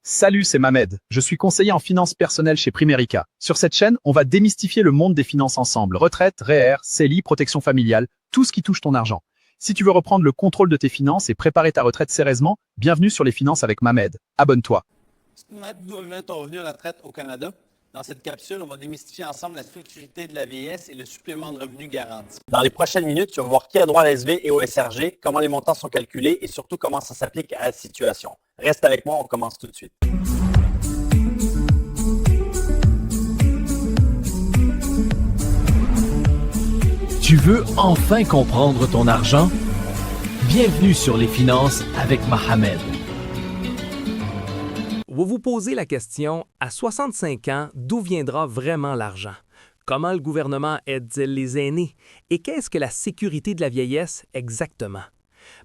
Salut, c'est Mohamed. Je suis conseiller en finances personnelles chez Primerica. Sur cette chaîne, on va démystifier le monde des finances ensemble. Retraite, REER, CELI, protection familiale, tout ce qui touche ton argent. Si tu veux reprendre le contrôle de tes finances et préparer ta retraite sérieusement, bienvenue sur les finances avec Mohamed. Abonne-toi. Mettre ton revenu à la retraite au Canada. Dans cette capsule, on va démystifier ensemble la sécurité de la vieillesse et le supplément de revenu garanti. Dans les prochaines minutes, tu vas voir qui a droit à l'ASV et au SRG, comment les montants sont calculés et surtout comment ça s'applique à la situation. Reste avec moi, on commence tout de suite. Tu veux enfin comprendre ton argent? Bienvenue sur les finances avec Mohamed. Vous vous posez la question, à 65 ans, d'où viendra vraiment l'argent? Comment le gouvernement aide-t-il les aînés? Et qu'est-ce que la sécurité de la vieillesse exactement?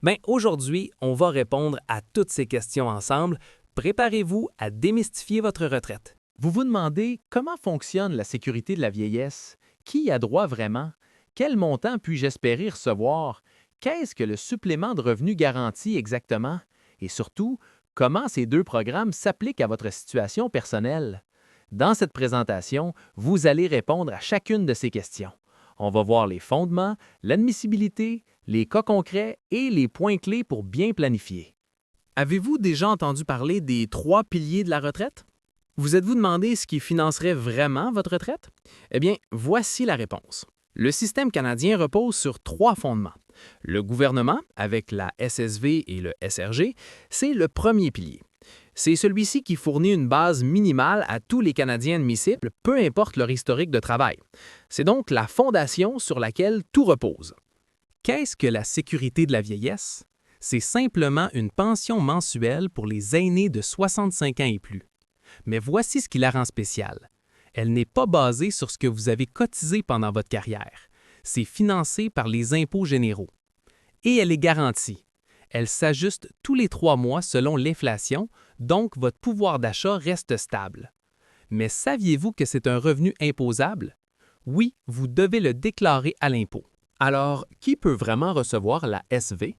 Bien, aujourd'hui, on va répondre à toutes ces questions ensemble. Préparez-vous à démystifier votre retraite. Vous vous demandez comment fonctionne la sécurité de la vieillesse? Qui y a droit vraiment? Quel montant puis-je espérer recevoir? Qu'est-ce que le supplément de revenu garanti exactement? Et surtout, comment ces deux programmes s'appliquent à votre situation personnelle? Dans cette présentation, vous allez répondre à chacune de ces questions. On va voir les fondements, l'admissibilité, les cas concrets et les points clés pour bien planifier. Avez-vous déjà entendu parler des 3 piliers de la retraite? Vous êtes-vous demandé ce qui financerait vraiment votre retraite? Eh bien, voici la réponse. Le système canadien repose sur 3 fondements. Le gouvernement, avec la SSV et le SRG, c'est le premier pilier. C'est celui-ci qui fournit une base minimale à tous les Canadiens admissibles, peu importe leur historique de travail. C'est donc la fondation sur laquelle tout repose. Qu'est-ce que la sécurité de la vieillesse? C'est simplement une pension mensuelle pour les aînés de 65 ans et plus. Mais voici ce qui la rend spéciale. Elle n'est pas basée sur ce que vous avez cotisé pendant votre carrière. C'est financé par les impôts généraux. Et elle est garantie. Elle s'ajuste tous les 3 mois selon l'inflation, donc votre pouvoir d'achat reste stable. Mais saviez-vous que c'est un revenu imposable? Oui, vous devez le déclarer à l'impôt. Alors, qui peut vraiment recevoir la SV?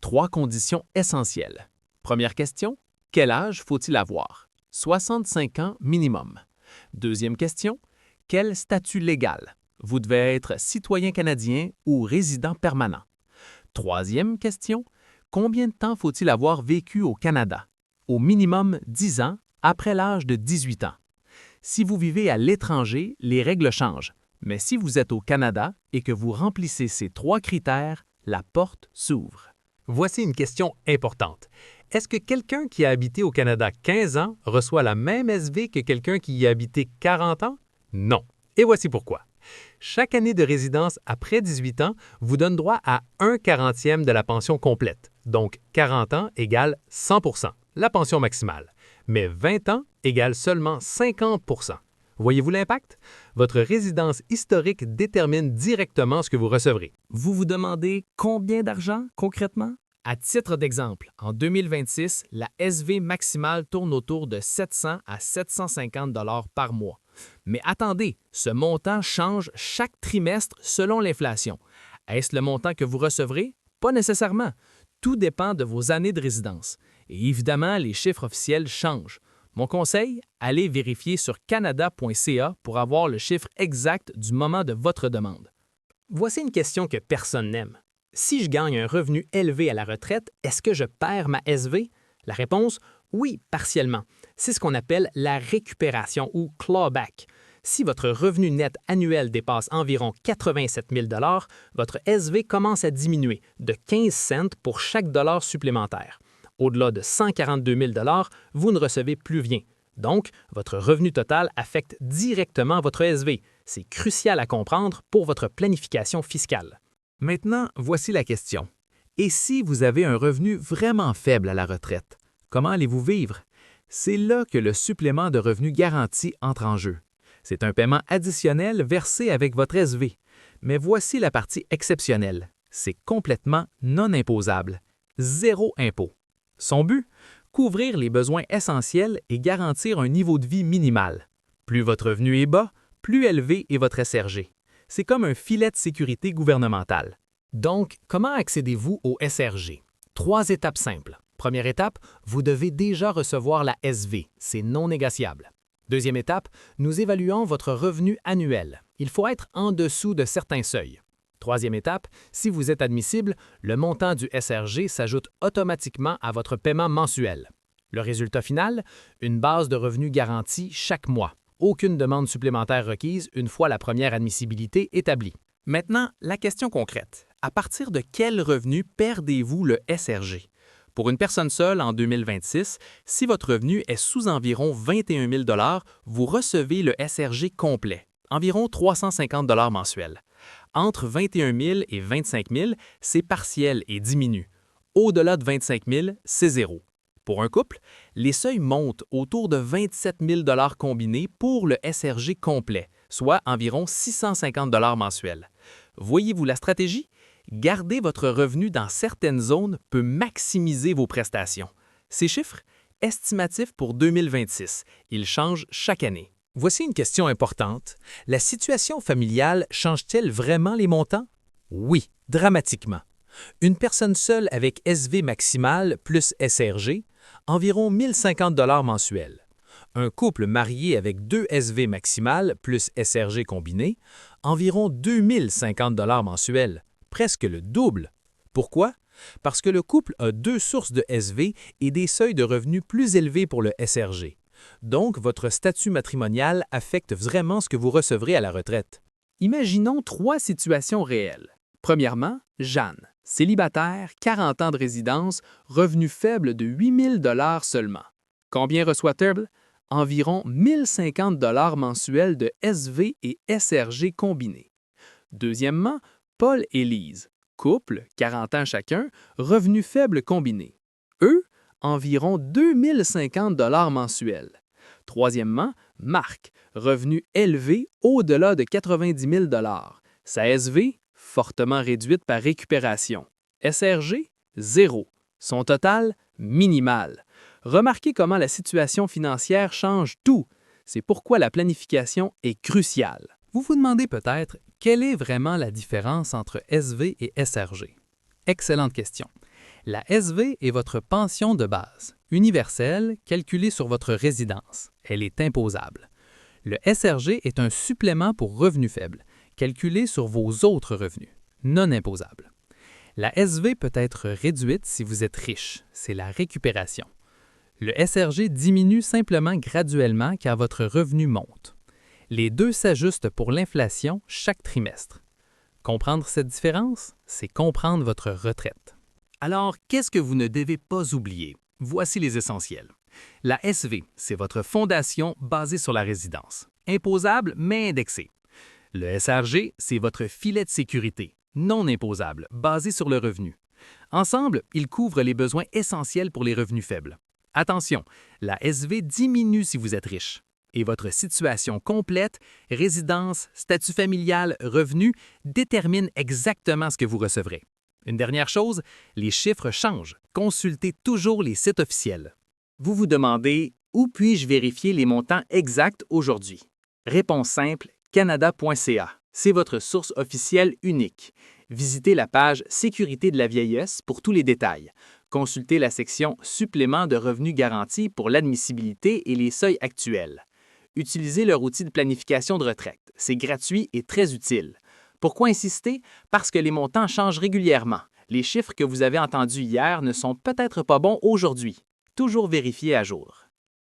3 conditions essentielles. Première question, quel âge faut-il avoir? 65 ans minimum. Deuxième question, quel statut légal? Vous devez être citoyen canadien ou résident permanent. Troisième question, combien de temps faut-il avoir vécu au Canada? Au minimum 10 ans après l'âge de 18 ans. Si vous vivez à l'étranger, les règles changent. Mais si vous êtes au Canada et que vous remplissez ces 3 critères, la porte s'ouvre. Voici une question importante. Est-ce que quelqu'un qui a habité au Canada 15 ans reçoit la même SV que quelqu'un qui y a habité 40 ans? Non. Et voici pourquoi. Chaque année de résidence après 18 ans vous donne droit à 1/40e de la pension complète. Donc 40 ans égale 100 %, la pension maximale. Mais 20 ans égale seulement 50 %. Voyez-vous l'impact? Votre résidence historique détermine directement ce que vous recevrez. Vous vous demandez combien d'argent concrètement? À titre d'exemple, en 2026, la SV maximale tourne autour de 700 à 750 $ par mois. Mais attendez, ce montant change chaque trimestre selon l'inflation. Est-ce le montant que vous recevrez? Pas nécessairement. Tout dépend de vos années de résidence. Et évidemment, les chiffres officiels changent. Mon conseil, allez vérifier sur canada.ca pour avoir le chiffre exact du moment de votre demande. Voici une question que personne n'aime. Si je gagne un revenu élevé à la retraite, est-ce que je perds ma SV? La réponse, oui, partiellement. C'est ce qu'on appelle la récupération ou clawback. Si votre revenu net annuel dépasse environ 87 000 $, votre SV commence à diminuer de 15 cents pour chaque dollar supplémentaire. Au-delà de 142 000 $, vous ne recevez plus rien. Donc, votre revenu total affecte directement votre SV. C'est crucial à comprendre pour votre planification fiscale. Maintenant, voici la question. Et si vous avez un revenu vraiment faible à la retraite, comment allez-vous vivre? C'est là que le supplément de revenu garanti entre en jeu. C'est un paiement additionnel versé avec votre SV. Mais voici la partie exceptionnelle. C'est complètement non imposable. 0 impôt. Son but? Couvrir les besoins essentiels et garantir un niveau de vie minimal. Plus votre revenu est bas, plus élevé est votre SRG. C'est comme un filet de sécurité gouvernemental. Donc, comment accédez-vous au SRG? 3 étapes simples. Première étape, vous devez déjà recevoir la SV, c'est non négociable. Deuxième étape, nous évaluons votre revenu annuel. Il faut être en dessous de certains seuils. Troisième étape, si vous êtes admissible, le montant du SRG s'ajoute automatiquement à votre paiement mensuel. Le résultat final, une base de revenus garantie chaque mois. Aucune demande supplémentaire requise une fois la première admissibilité établie. Maintenant, la question concrète. À partir de quel revenu perdez-vous le SRG? Pour une personne seule en 2026, si votre revenu est sous environ 21 000 $, vous recevez le SRG complet, environ 350 $ mensuels. Entre 21 000 et 25 000, c'est partiel et diminue. Au-delà de 25 000, c'est zéro. Pour un couple, les seuils montent autour de 27 000 $ combinés pour le SRG complet, soit environ 650 $ mensuels. Voyez-vous la stratégie? Garder votre revenu dans certaines zones peut maximiser vos prestations. Ces chiffres, estimatifs pour 2026, ils changent chaque année. Voici une question importante. La situation familiale change-t-elle vraiment les montants? Oui, dramatiquement. Une personne seule avec SV maximal plus SRG, environ 1 050 $ mensuels. Un couple marié avec 2 SV maximal plus SRG combiné, environ 2 050 $ mensuels, presque le double. Pourquoi? Parce que le couple a 2 sources de SV et des seuils de revenus plus élevés pour le SRG. Donc, votre statut matrimonial affecte vraiment ce que vous recevrez à la retraite. Imaginons 3 situations réelles. Premièrement, Jeanne, célibataire, 40 ans de résidence, revenu faible de 8 000 $ seulement. Combien reçoit-elle? Environ 1 050 $ mensuels de SV et SRG combinés. Deuxièmement, Paul et Lise, couple, 40 ans chacun, revenu faible combiné. Eux, environ 2 050 $ mensuels. Troisièmement, Marc, revenu élevé au-delà de 90 000 $. Sa SV, fortement réduite par récupération. SRG, zéro. Son total, minimal. Remarquez comment la situation financière change tout. C'est pourquoi la planification est cruciale. Vous vous demandez peut-être quelle est vraiment la différence entre SV et SRG. Excellente question. La SV est votre pension de base, universelle, calculée sur votre résidence. Elle est imposable. Le SRG est un supplément pour revenus faibles, calculé sur vos autres revenus, non imposables. La SV peut être réduite si vous êtes riche, c'est la récupération. Le SRG diminue simplement graduellement car votre revenu monte. Les deux s'ajustent pour l'inflation chaque trimestre. Comprendre cette différence, c'est comprendre votre retraite. Alors, qu'est-ce que vous ne devez pas oublier? Voici les essentiels. La SV, c'est votre fondation basée sur la résidence, imposable mais indexée. Le SRG, c'est votre filet de sécurité, non imposable, basé sur le revenu. Ensemble, ils couvrent les besoins essentiels pour les revenus faibles. Attention, la SV diminue si vous êtes riche. Et votre situation complète, résidence, statut familial, revenu, détermine exactement ce que vous recevrez. Une dernière chose, les chiffres changent. Consultez toujours les sites officiels. Vous vous demandez « Où puis-je vérifier les montants exacts aujourd'hui? » Réponse simple, canada.ca. C'est votre source officielle unique. Visitez la page « Sécurité de la vieillesse » pour tous les détails. Consultez la section « Supplément de revenus garantis » pour l'admissibilité et les seuils actuels. Utilisez leur outil de planification de retraite. C'est gratuit et très utile. Pourquoi insister? Parce que les montants changent régulièrement. Les chiffres que vous avez entendus hier ne sont peut-être pas bons aujourd'hui. Toujours vérifier à jour.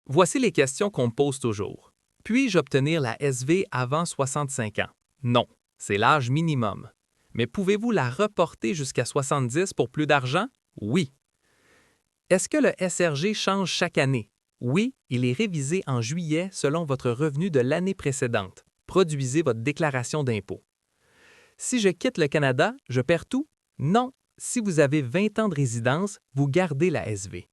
Voici les questions qu'on me pose toujours. Puis-je obtenir la SV avant 65 ans? Non, c'est l'âge minimum. Mais pouvez-vous la reporter jusqu'à 70 pour plus d'argent? Oui. Est-ce que le SRG change chaque année? Oui, il est révisé en juillet selon votre revenu de l'année précédente. Produisez votre déclaration d'impôt. Si je quitte le Canada, je perds tout? Non. Si vous avez 20 ans de résidence, vous gardez la SV.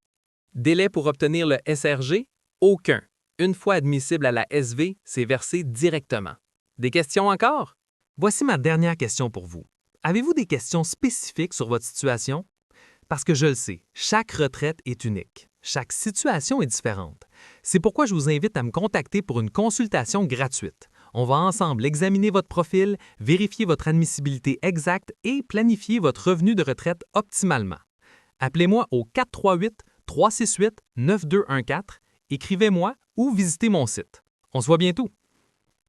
Délai pour obtenir le SRG? Aucun. Une fois admissible à la SV, c'est versé directement. Des questions encore? Voici ma dernière question pour vous. Avez-vous des questions spécifiques sur votre situation? Parce que je le sais, chaque retraite est unique. Chaque situation est différente. C'est pourquoi je vous invite à me contacter pour une consultation gratuite. On va ensemble examiner votre profil, vérifier votre admissibilité exacte et planifier votre revenu de retraite optimalement. Appelez-moi au 438-368-9214, écrivez-moi ou visitez mon site. On se voit bientôt.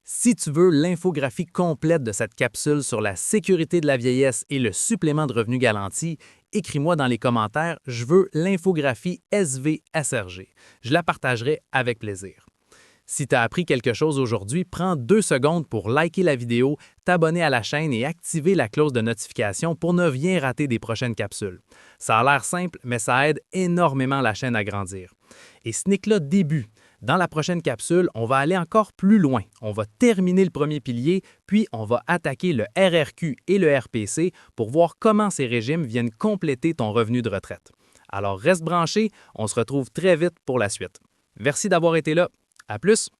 Si tu veux l'infographie complète de cette capsule sur la sécurité de la vieillesse et le supplément de revenu garanti, écris-moi dans les commentaires « Je veux l'infographie SVSRG ». Je la partagerai avec plaisir. Si tu as appris quelque chose aujourd'hui, prends 2 secondes pour liker la vidéo, t'abonner à la chaîne et activer la cloche de notification pour ne rien rater des prochaines capsules. Ça a l'air simple, mais ça aide énormément la chaîne à grandir. Et ce n'est que le début. Dans la prochaine capsule, on va aller encore plus loin. On va terminer le premier pilier, puis on va attaquer le RRQ et le RPC pour voir comment ces régimes viennent compléter ton revenu de retraite. Alors reste branché, on se retrouve très vite pour la suite. Merci d'avoir été là. À plus!